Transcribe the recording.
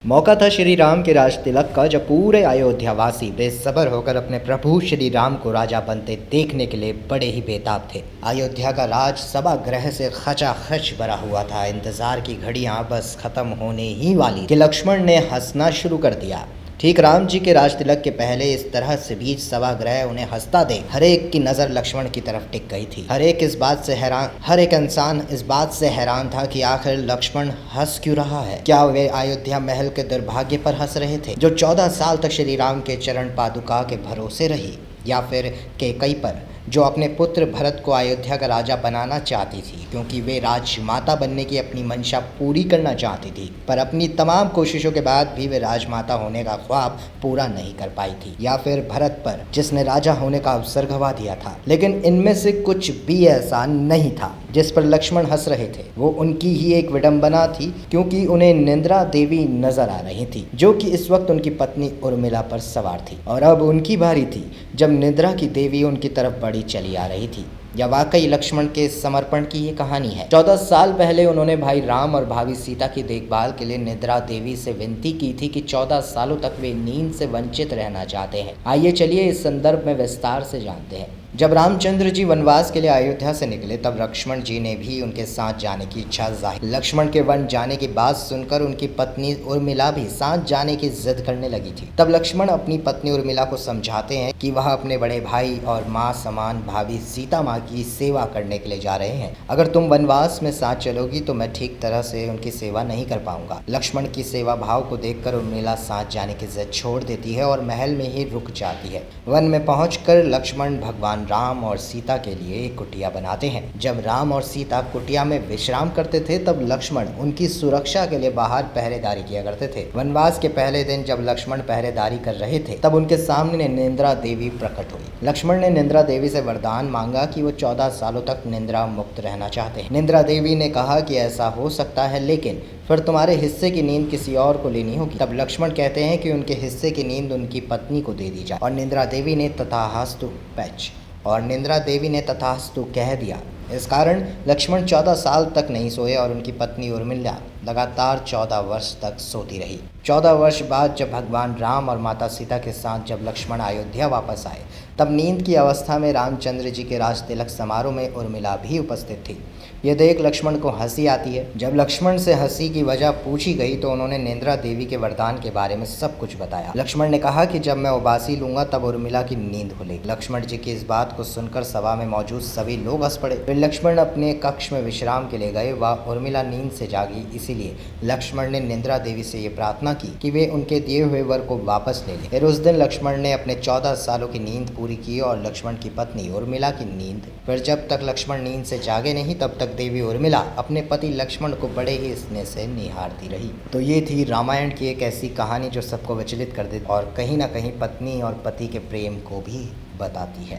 मौका था श्री राम के राज तिलक का, जब पूरे अयोध्यावासी बेसब्र होकर अपने प्रभु श्री राम को राजा बनते देखने के लिए बड़े ही बेताब थे। अयोध्या का राज सभागृह से खचाखच भरा हुआ था। इंतजार की घड़ियां बस खत्म होने ही वाली कि लक्ष्मण ने हंसना शुरू कर दिया। ठीक राम जी के राज तिलक के पहले इस तरह से बीच सभागृह उन्हें हंसता देख हर एक की नजर लक्ष्मण की तरफ टिक गई थी। हर एक इंसान इस बात से हैरान था कि आखिर लक्ष्मण हंस क्यों रहा है। क्या वे अयोध्या महल के दुर्भाग्य पर हंस रहे थे, जो 14 साल तक श्री राम के चरण पादुका के भरोसे रही, या फिर कैकेयी पर, जो अपने पुत्र भरत को अयोध्या का राजा बनाना चाहती थी, क्योंकि वे राजमाता बनने की अपनी मंशा पूरी करना चाहती थी, पर अपनी तमाम कोशिशों के बाद भी वे राजमाता होने का ख्वाब पूरा नहीं कर पाई थी, या फिर भरत पर, जिसने राजा होने का अवसर गंवा दिया था। लेकिन इनमें से कुछ भी ऐसा नहीं था जिस पर लक्ष्मण हंस रहे थे। वो उनकी ही एक विडंबना थी, क्योंकि उन्हें निंद्रा देवी नजर आ रही थी, जो कि इस वक्त उनकी पत्नी उर्मिला पर सवार थी। और अब उनकी बारी थी जब निंद्रा की देवी उनकी तरफ बढ़ी चली आ रही थी। यह वाकई लक्ष्मण के समर्पण की ये कहानी है। 14 साल पहले उन्होंने भाई राम और भाभी सीता की देखभाल के लिए निंद्रा देवी से विनती की थी कि 14 सालों तक वे नींद से वंचित रहना चाहते हैं। आइए चलिए इस संदर्भ में विस्तार से जानते हैं। जब रामचंद्र जी वनवास के लिए अयोध्या से निकले, तब लक्ष्मण जी ने भी उनके साथ जाने की इच्छा जाहिर। लक्ष्मण के वन जाने की बात सुनकर उनकी पत्नी उर्मिला भी साथ जाने की जिद करने लगी थी। तब लक्ष्मण अपनी पत्नी उर्मिला को समझाते हैं कि वह अपने बड़े भाई और माँ समान भाभी सीता माँ की सेवा करने के लिए जा रहे हैं। अगर तुम वनवास में साथ चलोगी तो मैं ठीक तरह से उनकी सेवा नहीं कर पाऊंगा। लक्ष्मण की सेवा भाव को देखकर उर्मिला साथ जाने की जिद छोड़ देती है और महल में ही रुक जाती है। वन में पहुंचकर लक्ष्मण भगवान राम और सीता के लिए एक कुटिया बनाते हैं। जब राम और सीता कुटिया में विश्राम करते थे, तब लक्ष्मण उनकी सुरक्षा के लिए बाहर पहरेदारी किया करते थे। वनवास के पहले दिन जब लक्ष्मण पहरेदारी कर रहे थे, तब उनके सामने निंद्रा देवी प्रकट हुई। लक्ष्मण ने निंद्रा देवी से वरदान मांगा कि वो 14 सालों तक निंद्रा मुक्त रहना चाहते हैं। निंद्रा देवी ने कहा कि ऐसा हो सकता है, लेकिन फिर तुम्हारे हिस्से की नींद किसी और को लेनी होगी। तब लक्ष्मण कहते हैं कि उनके हिस्से की नींद उनकी पत्नी को दे दी जाए, और निंद्रा देवी ने तथास्तु कह दिया। इस कारण लक्ष्मण 14 साल तक नहीं सोए और उनकी पत्नी उर्मिला लगातार 14 वर्ष तक सोती रही। 14 वर्ष बाद जब भगवान राम और माता सीता के साथ जब लक्ष्मण अयोध्या वापस आए, तब नींद की अवस्था में रामचंद्र जी के राज तिलक समारोह में उर्मिला भी उपस्थित थी। यह देख लक्ष्मण को हंसी आती है। जब लक्ष्मण से हंसी की वजह पूछी गई, तो उन्होंने निंद्रा देवी के वरदान के बारे में सब कुछ बताया। लक्ष्मण ने कहा कि जब मैं उबासी लूंगा तब उर्मिला की नींद खुलेगी। लक्ष्मण जी की इस बात को सुनकर सभा में मौजूद सभी लोग हंस पड़े। फिर लक्ष्मण अपने कक्ष में विश्राम के लिए गए। वह उर्मिला नींद से जागी, इसीलिए लक्ष्मण ने निंद्रा देवी से ये प्रार्थना की कि वे उनके दिए हुए वर को वापस ले लें। फिर उस दिन लक्ष्मण ने अपने 14 सालों की नींद पूरी की और लक्ष्मण की पत्नी उर्मिला की नींद। फिर जब तक लक्ष्मण नींद से जागे नहीं, तब तक देवी उर्मिला अपने पति लक्ष्मण को बड़े ही स्नेह से निहारती रही। तो ये थी रामायण की एक ऐसी कहानी जो सबको विचलित कर देती और कहीं ना कहीं पत्नी और पति के प्रेम को भी बताती है।